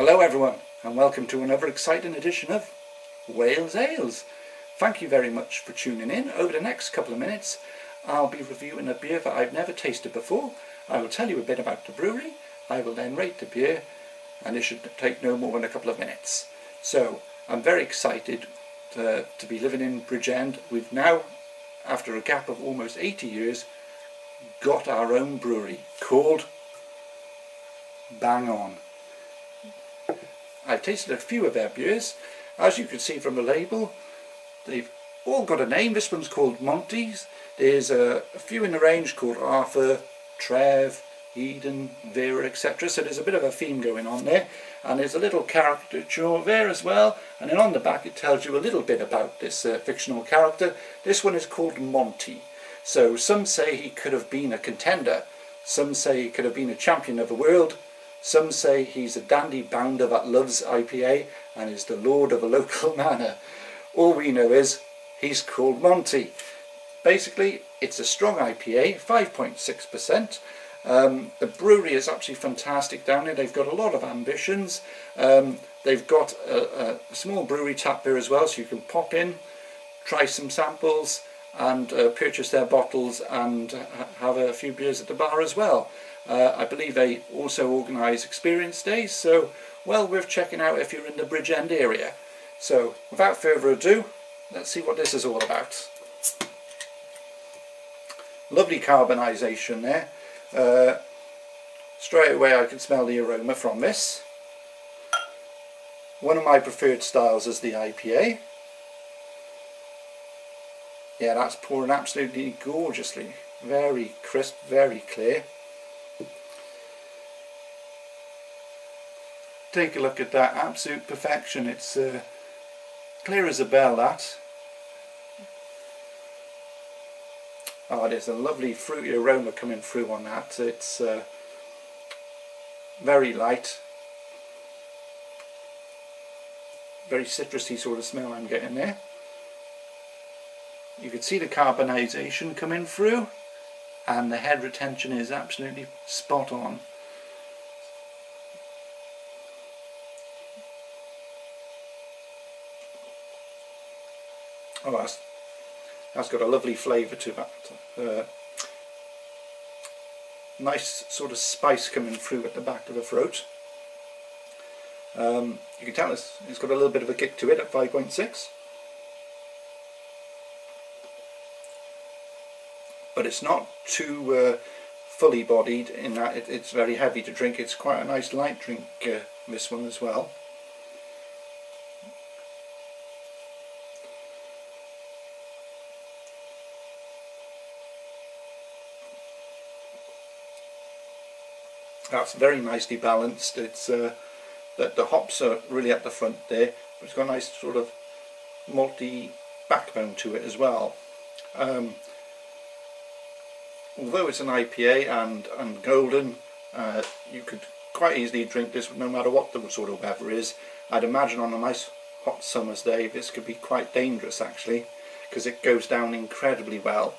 Hello everyone, and welcome to another exciting edition of Wales Ales. Thank you very much for tuning in. Over the next couple of minutes I'll be reviewing a beer that I've never tasted before. I will tell you a bit about the brewery, I will then rate the beer, and it should take no more than a couple of minutes. So I'm very excited to be living in Bridgend. We've now, after a gap of almost 80 years, got our own brewery called Bang-On. I've tasted a few of their beers. As you can see from the label, they've all got a name. This one's called Monty's. There's a few in the range called Arthur, Trev, Eden, Vera, etc. So there's a bit of a theme going on there. And there's a little caricature there as well. And then on the back it tells you a little bit about this fictional character. This one is called Monty. So some say he could have been a contender. Some say he could have been a champion of the world. Some say he's a dandy bounder that loves IPA and is the lord of a local manor. All we know is he's called Monty. Basically, it's a strong IPA, 5.6%. The brewery is absolutely fantastic down there. They've got a lot of ambitions. They've got a small brewery tap there as well, so you can pop in, try some samples, and purchase their bottles and have a few beers at the bar as well. I believe they also organise experience days, so well worth checking out if you're in the Bridgend area. So without further ado, let's see what this is all about. Lovely carbonisation there. Straight away I can smell the aroma from this. One of my preferred styles is the IPA. Yeah, that's pouring absolutely gorgeously. Very crisp, very clear. Take a look at that, absolute perfection. It's clear as a bell, that. Oh, there's a lovely fruity aroma coming through on that. It's very light, very citrusy sort of smell I'm getting there. You can see the carbonisation coming through, and the head retention is absolutely spot on. Oh, that's got a lovely flavour to that. Nice sort of spice coming through at the back of the throat. You can tell it's got a little bit of a kick to it at 5.6. But it's not too fully bodied in that it's very heavy to drink. It's quite a nice light drink, this one as well. That's very nicely balanced. It's that the hops are really at the front there, but it's got a nice sort of malty backbone to it as well. Although it's an IPA and golden, you could quite easily drink this no matter what the sort of weather is. I'd imagine on a nice hot summer's day this could be quite dangerous actually, because it goes down incredibly well.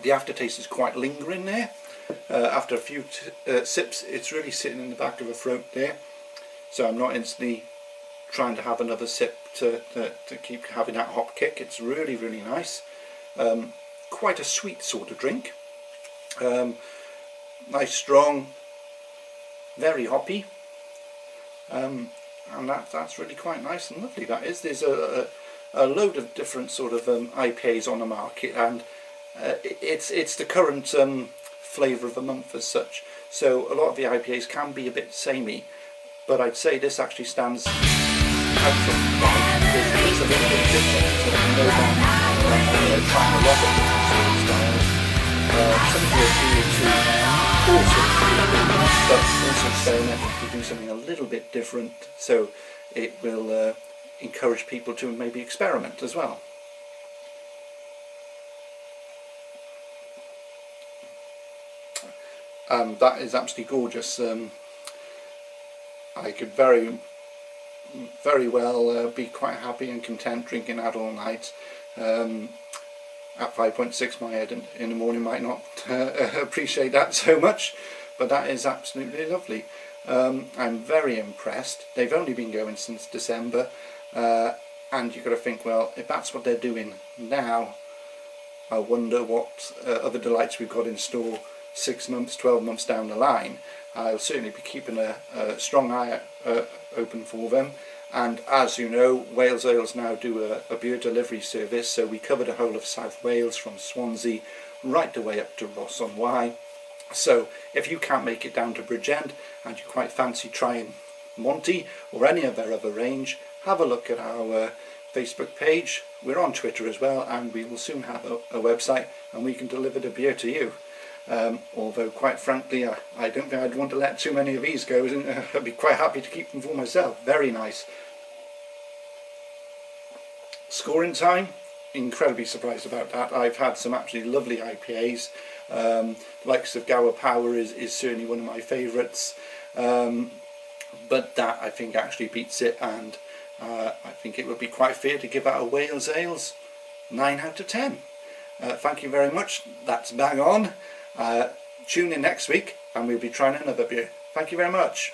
The aftertaste is quite lingering there. After a few sips, it's really sitting in the back of the throat there. So I'm not instantly trying to have another sip to keep having that hop kick. It's really, really nice. Quite a sweet sort of drink. Nice, strong, very hoppy. And that's really quite nice and lovely, that is. There's a load of different sort of IPAs on the market, and it's the current flavour of the month as such. So a lot of the IPAs can be a bit samey, but I'd say this actually stands out from the crowd because it is a little bit different. So I know that trying a lot of different sort of styles. Some of you appeal to all sorts of people, but also experimenting to do something a little bit different, so it will encourage people to maybe experiment as well. That is absolutely gorgeous. I could very well be quite happy and content drinking that all night. at 5.6 my head in the morning might not appreciate that so much, but that is absolutely lovely. I'm very impressed. They've only been going since December, and you've got to think, well, if that's what they're doing now, I wonder what other delights we've got in store 6 months, 12 months down the line. I'll certainly be keeping a strong eye open for them. And as you know, Wales Ales now do a beer delivery service, so we cover the whole of South Wales from Swansea right the way up to Ross on Wye. So if you can't make it down to Bridgend and you quite fancy trying Monty or any of their other range, have a look at our Facebook page. We're on Twitter as well, and we will soon have a website, and we can deliver the beer to you. Although quite frankly, I don't think I'd want to let too many of these go. I'd be quite happy to keep them for myself. Very nice. Scoring time, incredibly surprised about that. I've had some absolutely lovely IPAs. Likes of Gower Power is certainly one of my favourites, but that I think actually beats it, and I think it would be quite fair to give out a Wales Ales 9 out of 10. Thank you very much. That's Bang On. Tune in next week and we'll be trying another beer. Thank you very much.